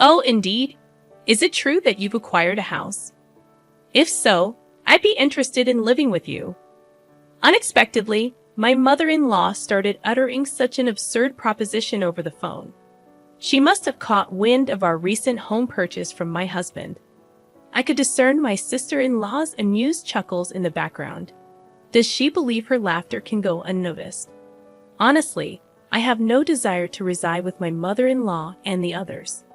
Oh, indeed. Is it true that you've acquired a house? If so, I'd be interested in living with you. Unexpectedly, my mother-in-law started uttering such an absurd proposition over the phone. She must have caught wind of our recent home purchase from my husband. I could discern my sister-in-law's amused chuckles in the background. Does she believe her laughter can go unnoticed? Honestly, I have no desire to reside with my mother-in-law and the others.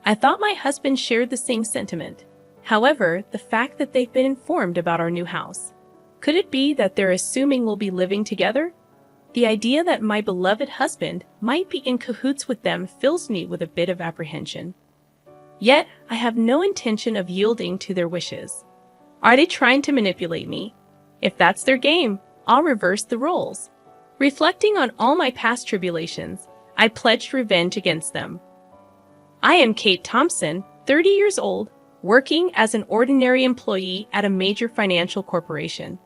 I thought my husband shared the same sentiment. However, the fact that they've been informed about our new house. Could it be that they're assuming we'll be living together? The idea that my beloved husband might be in cahoots with them fills me with a bit of apprehension. Yet, I have no intention of yielding to their wishes. Are they trying to manipulate me? If that's their game, I'll reverse the roles. Reflecting on all my past tribulations, I pledged revenge against them. I am Kate Thompson, 30 years old, working as an ordinary employee at a major financial corporation.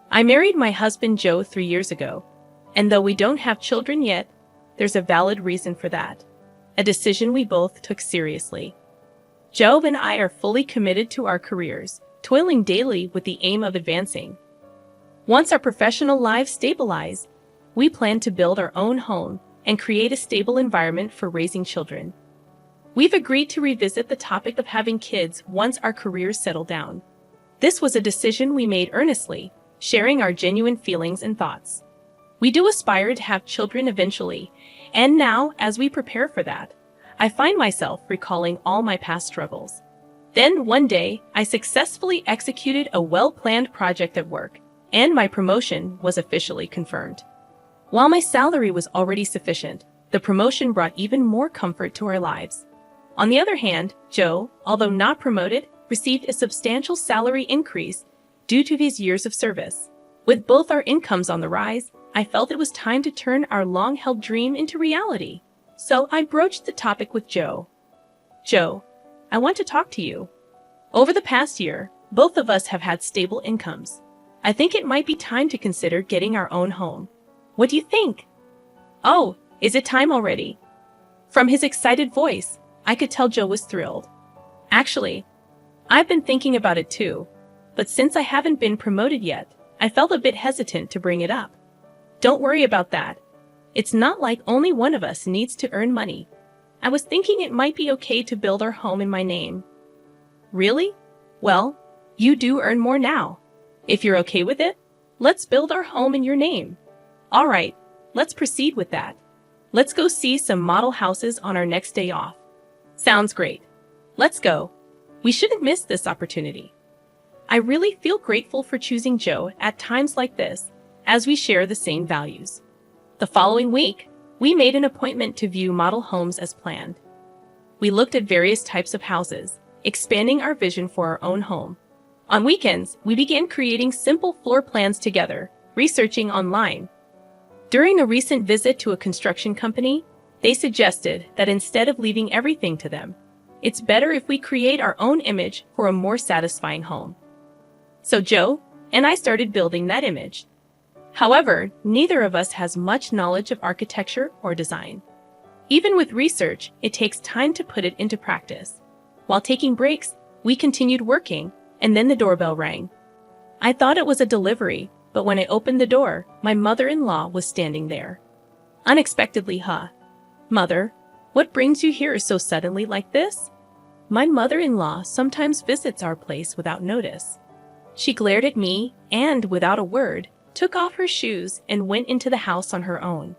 I married my husband Joe 3 years ago, and though we don't have children yet, there's a valid reason for that. A decision we both took seriously. Joe and I are fully committed to our careers, toiling daily with the aim of advancing. Once our professional lives stabilize, we plan to build our own home and create a stable environment for raising children. We've agreed to revisit the topic of having kids once our careers settle down. This was a decision we made earnestly, sharing our genuine feelings and thoughts. We do aspire to have children eventually, and now, as we prepare for that, I find myself recalling all my past struggles. Then, one day, I successfully executed a well-planned project at work, and my promotion was officially confirmed. While my salary was already sufficient, the promotion brought even more comfort to our lives. On the other hand, Joe, although not promoted, received a substantial salary increase due to his years of service. With both our incomes on the rise, I felt it was time to turn our long-held dream into reality. So I broached the topic with Joe. Joe, I want to talk to you. Over the past year, both of us have had stable incomes. I think it might be time to consider getting our own home. What do you think? Oh, is it time already? From his excited voice, I could tell Joe was thrilled. Actually, I've been thinking about it too, but since I haven't been promoted yet, I felt a bit hesitant to bring it up. Don't worry about that. It's not like only one of us needs to earn money. I was thinking it might be okay to build our home in my name. Really? Well, you do earn more now. If you're okay with it, let's build our home in your name. All right, let's proceed with that. Let's go see some model houses on our next day off. Sounds great. Let's go. We shouldn't miss this opportunity. I really feel grateful for choosing Joe at times like this, as we share the same values. The following week, we made an appointment to view model homes as planned. We looked at various types of houses, expanding our vision for our own home. On weekends, we began creating simple floor plans together, researching online. During a recent visit to a construction company, they suggested that instead of leaving everything to them, it's better if we create our own image for a more satisfying home. So Joe and I started building that image. However, neither of us has much knowledge of architecture or design. Even with research, it takes time to put it into practice. While taking breaks, we continued working, and then the doorbell rang. I thought it was a delivery, but when I opened the door, my mother-in-law was standing there. Unexpectedly, huh? Mother, what brings you here so suddenly like this? My mother-in-law sometimes visits our place without notice. She glared at me and, without a word, took off her shoes and went into the house on her own.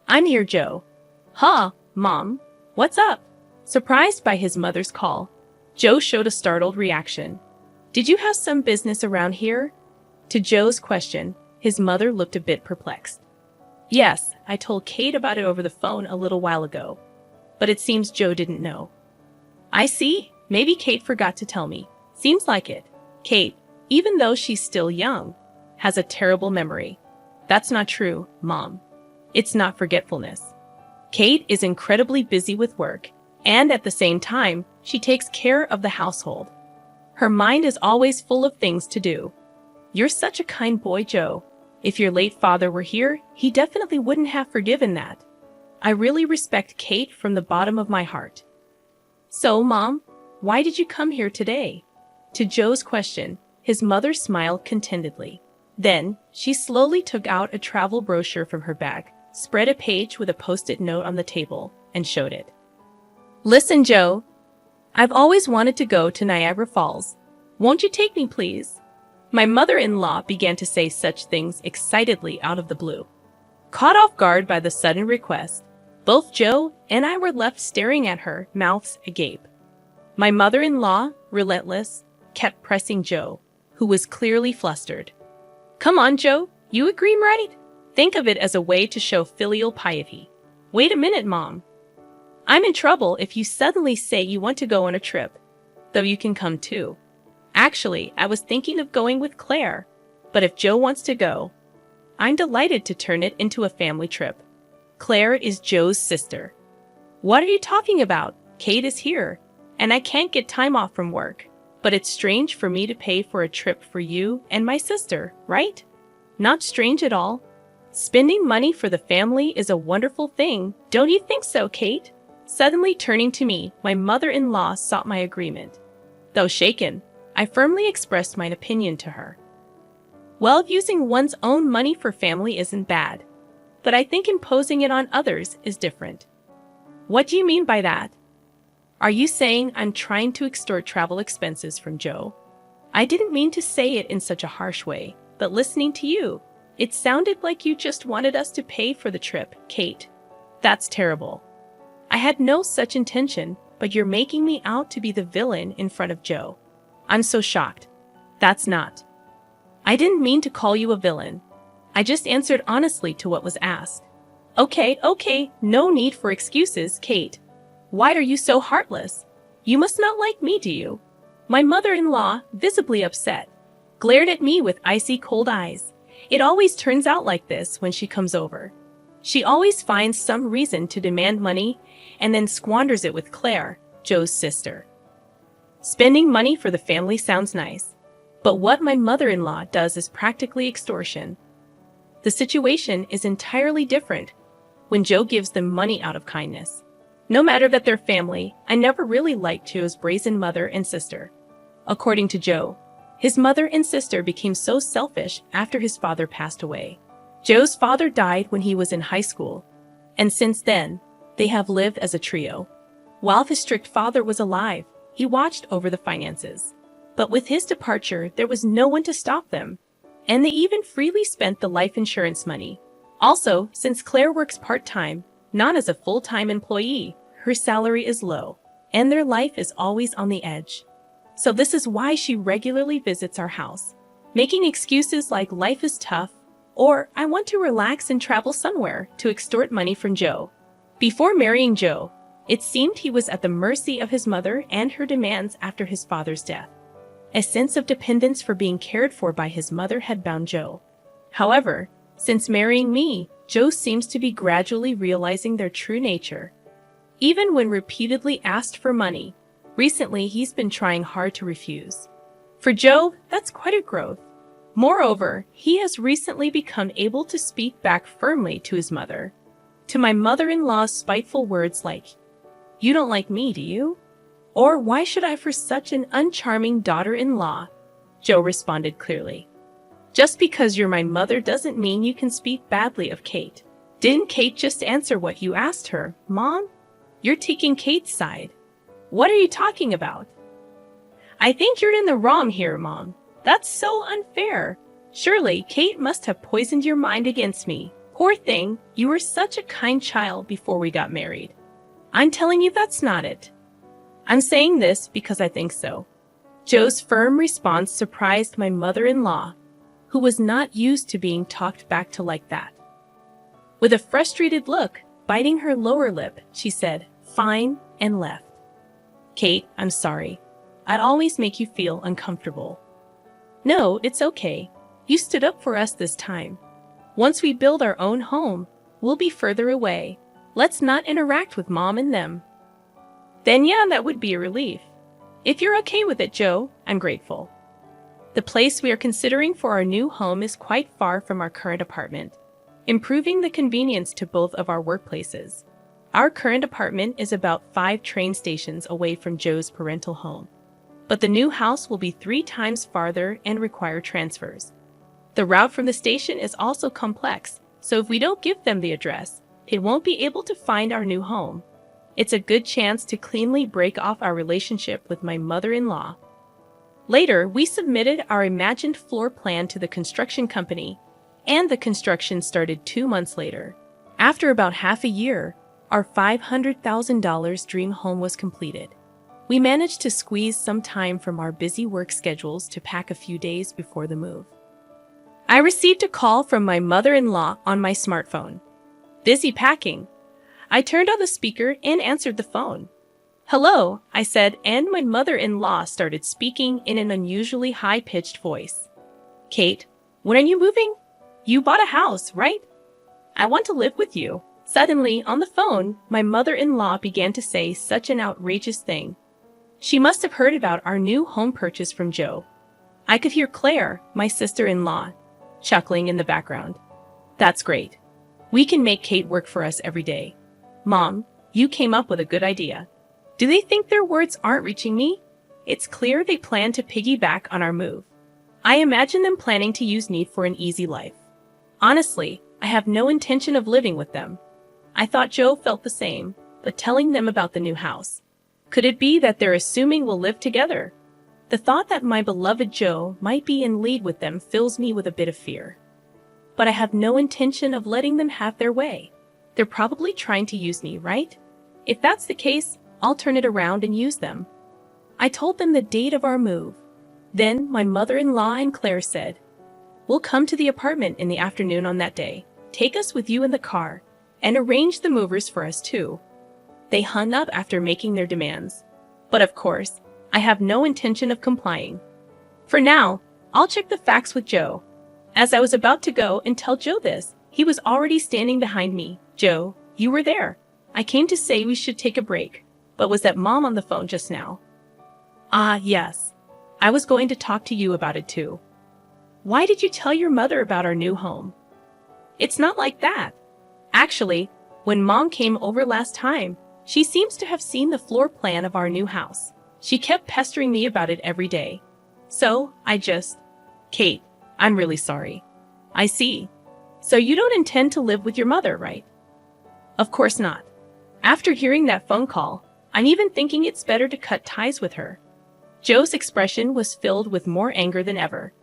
I'm here, Joe. Huh, Mom? What's up? Surprised by his mother's call, Joe showed a startled reaction. Did you have some business around here? To Joe's question, his mother looked a bit perplexed. Yes, I told Kate about it over the phone a little while ago, but it seems Joe didn't know. I see. Maybe Kate forgot to tell me. Seems like it. Kate, even though she's still young, has a terrible memory. That's not true, Mom. It's not forgetfulness. Kate is incredibly busy with work, and at the same time, she takes care of the household. Her mind is always full of things to do. You're such a kind boy, Joe. If your late father were here, he definitely wouldn't have forgiven that. I really respect Kate from the bottom of my heart. So, Mom, why did you come here today? To Joe's question, his mother smiled contentedly. Then, she slowly took out a travel brochure from her bag, spread a page with a post-it note on the table, and showed it. Listen, Joe. I've always wanted to go to Niagara Falls. Won't you take me, please? My mother-in-law began to say such things excitedly out of the blue. Caught off guard by the sudden request, both Joe and I were left staring at her, mouths agape. My mother-in-law, relentless, kept pressing Joe, who was clearly flustered. Come on, Joe, you agree, right? Think of it as a way to show filial piety. Wait a minute, Mom. I'm in trouble if you suddenly say you want to go on a trip, though you can come too. Actually, I was thinking of going with Claire, but if Joe wants to go, I'm delighted to turn it into a family trip. Claire is Joe's sister. What are you talking about? Kate is here, and I can't get time off from work. But it's strange for me to pay for a trip for you and my sister, right? Not strange at all. Spending money for the family is a wonderful thing, don't you think so, Kate? Suddenly turning to me, my mother-in-law sought my agreement. Though shaken, I firmly expressed my opinion to her. Well, using one's own money for family isn't bad, but I think imposing it on others is different. What do you mean by that? Are you saying I'm trying to extort travel expenses from Joe? I didn't mean to say it in such a harsh way, but listening to you, it sounded like you just wanted us to pay for the trip, Kate. That's terrible. I had no such intention, but you're making me out to be the villain in front of Joe. I'm so shocked. That's not. I didn't mean to call you a villain. I just answered honestly to what was asked. Okay, no need for excuses, Kate. Why are you so heartless? You must not like me, do you? My mother-in-law, visibly upset, glared at me with icy cold eyes. It always turns out like this when she comes over. She always finds some reason to demand money and then squanders it with Claire, Joe's sister. Spending money for the family sounds nice, but what my mother-in-law does is practically extortion. The situation is entirely different when Joe gives them money out of kindness. No matter that they're family, I never really liked Joe's brazen mother and sister. According to Joe, his mother and sister became so selfish after his father passed away. Joe's father died when he was in high school, and since then, they have lived as a trio. While his strict father was alive, he watched over the finances. But with his departure, there was no one to stop them, and they even freely spent the life insurance money. Also, since Claire works part-time, not as a full-time employee, her salary is low, and their life is always on the edge. So this is why she regularly visits our house, making excuses like life is tough, or I want to relax and travel somewhere to extort money from Joe. Before marrying Joe, it seemed he was at the mercy of his mother and her demands after his father's death. A sense of dependence for being cared for by his mother had bound Joe. However, since marrying me, Joe seems to be gradually realizing their true nature. Even when repeatedly asked for money, recently he's been trying hard to refuse. For Joe, that's quite a growth. Moreover, he has recently become able to speak back firmly to his mother. To my mother-in-law's spiteful words like, "You don't like me, do you? Or why should I for such an uncharming daughter-in-law?" Joe responded clearly. Just because you're my mother doesn't mean you can speak badly of Kate. Didn't Kate just answer what you asked her, Mom? You're taking Kate's side. What are you talking about? I think you're in the wrong here, Mom. That's so unfair. Surely Kate must have poisoned your mind against me. Poor thing, you were such a kind child before we got married. I'm telling you that's not it. I'm saying this because I think so. Joe's firm response surprised my mother-in-law, who was not used to being talked back to like that. With a frustrated look, biting her lower lip, she said, "Fine," and left. Kate, I'm sorry. I'd always make you feel uncomfortable. No, it's okay. You stood up for us this time. Once we build our own home, we'll be further away. Let's not interact with Mom and them. Then yeah, that would be a relief. If you're okay with it, Joe, I'm grateful. The place we are considering for our new home is quite far from our current apartment, improving the convenience to both of our workplaces. Our current apartment is about 5 train stations away from Joe's parental home. But the new house will be 3 times farther and require transfers. The route from the station is also complex, so if we don't give them the address, it won't be able to find our new home. It's a good chance to cleanly break off our relationship with my mother-in-law. Later, we submitted our imagined floor plan to the construction company, and the construction started 2 months later. After about half a year, our $500,000 dream home was completed. We managed to squeeze some time from our busy work schedules to pack a few days before the move. I received a call from my mother-in-law on my smartphone. Busy packing. I turned on the speaker and answered the phone. "Hello," I said, and my mother-in-law started speaking in an unusually high-pitched voice. "Kate, when are you moving? You bought a house, right? I want to live with you." Suddenly, on the phone, my mother-in-law began to say such an outrageous thing. She must have heard about our new home purchase from Joe. I could hear Claire, my sister-in-law, chuckling in the background. "That's great. We can make Kate work for us every day. Mom, you came up with a good idea." Do they think their words aren't reaching me? It's clear they plan to piggyback on our move. I imagine them planning to use me for an easy life. Honestly, I have no intention of living with them. I thought Joe felt the same, but telling them about the new house. Could it be that they're assuming we'll live together? The thought that my beloved Joe might be in league with them fills me with a bit of fear. But I have no intention of letting them have their way. They're probably trying to use me, right? If that's the case, I'll turn it around and use them. I told them the date of our move. Then my mother-in-law and Claire said, "We'll come to the apartment in the afternoon on that day. Take us with you in the car, and arrange the movers for us too." They hung up after making their demands. But of course, I have no intention of complying. For now, I'll check the facts with Joe. As I was about to go and tell Joe this, he was already standing behind me. "Joe, you were there. I came to say we should take a break. But was that Mom on the phone just now?" "Ah, yes. I was going to talk to you about it too." "Why did you tell your mother about our new home?" "It's not like that. Actually, when Mom came over last time, she seems to have seen the floor plan of our new house. She kept pestering me about it every day. So, Kate, I'm really sorry." "I see. So you don't intend to live with your mother, right?" "Of course not. After hearing that phone call, I'm even thinking it's better to cut ties with her." Joe's expression was filled with more anger than ever.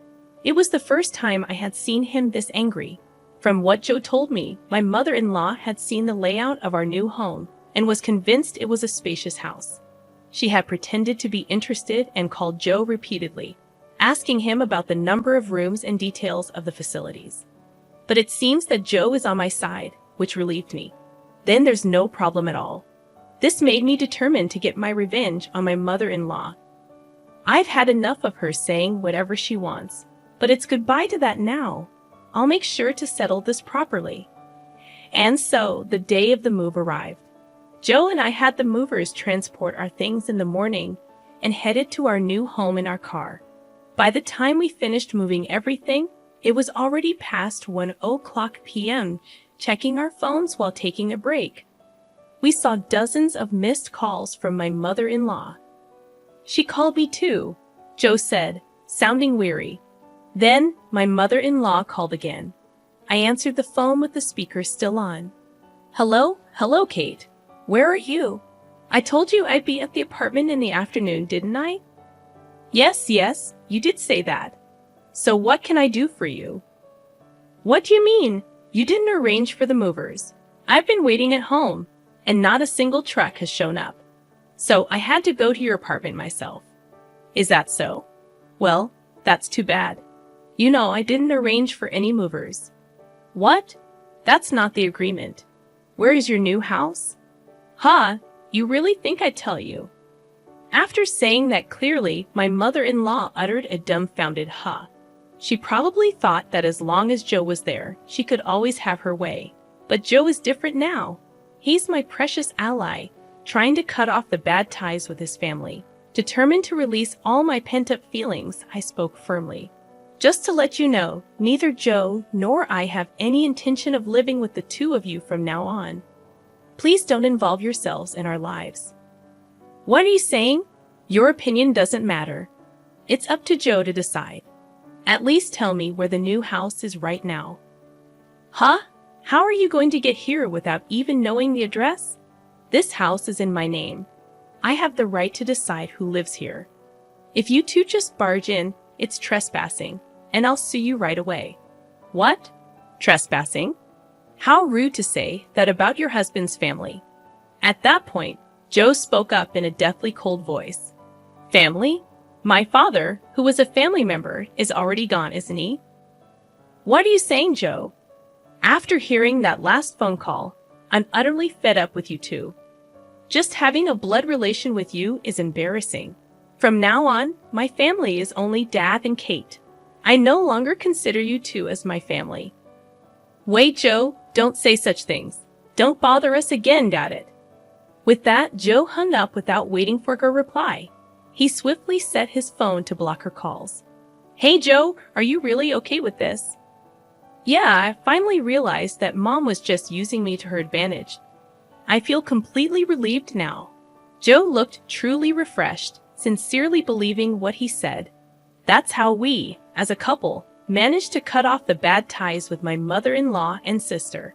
It was the first time I had seen him this angry. From what Joe told me, my mother-in-law had seen the layout of our new home and was convinced it was a spacious house. She had pretended to be interested and called Joe repeatedly, asking him about the number of rooms and details of the facilities. But it seems that Joe is on my side, which relieved me. Then there's no problem at all. This made me determined to get my revenge on my mother-in-law. I've had enough of her saying whatever she wants, but it's goodbye to that now. I'll make sure to settle this properly. And so, the day of the move arrived. Joe and I had the movers transport our things in the morning and headed to our new home in our car. By the time we finished moving everything, it was already past 1:00 p.m., checking our phones while taking a break. We saw dozens of missed calls from my mother-in-law. "She called me too," Joe said, sounding weary. Then, my mother-in-law called again. I answered the phone with the speaker still on. Hello, Kate. Where are you? I told you I'd be at the apartment in the afternoon, didn't I?" Yes, you did say that. So what can I do for you?" "What do you mean? You didn't arrange for the movers. I've been waiting at home, and not a single truck has shown up. So I had to go to your apartment myself." "Is that so? Well, that's too bad. You know I didn't arrange for any movers." "What? That's not the agreement. Where is your new house?" "Huh, you really think I'd tell you?" After saying that clearly, my mother-in-law uttered a dumbfounded huh. She probably thought that as long as Joe was there, she could always have her way. But Joe is different now. He's my precious ally, trying to cut off the bad ties with his family. Determined to release all my pent-up feelings, I spoke firmly. "Just to let you know, neither Joe nor I have any intention of living with the two of you from now on. Please don't involve yourselves in our lives. What are you saying? Your opinion doesn't matter. It's up to Joe to decide. At least tell me where the new house is right now. Huh? How are you going to get here without even knowing the address? This house is in my name. I have the right to decide who lives here. If you two just barge in, it's trespassing, and I'll sue you right away. What? Trespassing? How rude to say that about your husband's family. At that point, Joe spoke up in a deathly cold voice. Family? My father, who was a family member, is already gone, isn't he? What are you saying, Joe? After hearing that last phone call, I'm utterly fed up with you two. Just having a blood relation with you is embarrassing. From now on, my family is only Dad and Kate. I no longer consider you two as my family. Wait, Joe, don't say such things. Don't bother us again, got it? With that, Joe hung up without waiting for her reply. He swiftly set his phone to block her calls. Hey, Joe, are you really okay with this? Yeah, I finally realized that Mom was just using me to her advantage. I feel completely relieved now. Joe looked truly refreshed, sincerely believing what he said. That's how we, as a couple, managed to cut off the bad ties with my mother-in-law and sister.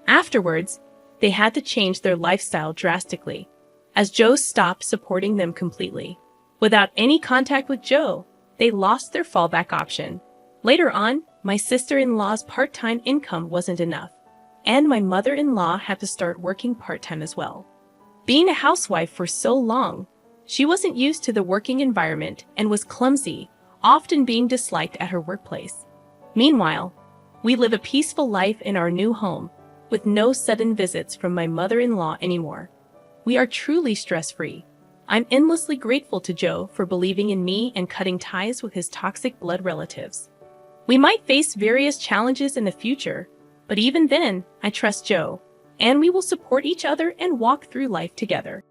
Afterwards, they had to change their lifestyle drastically, as Joe stopped supporting them completely. Without any contact with Joe, they lost their fallback option. Later on, my sister-in-law's part-time income wasn't enough, and my mother-in-law had to start working part-time as well. Being a housewife for so long, she wasn't used to the working environment and was clumsy, often being disliked at her workplace. Meanwhile, we live a peaceful life in our new home, with no sudden visits from my mother-in-law anymore. We are truly stress-free. I'm endlessly grateful to Joe for believing in me and cutting ties with his toxic blood relatives. We might face various challenges in the future, but even then, I trust Joe, and we will support each other and walk through life together.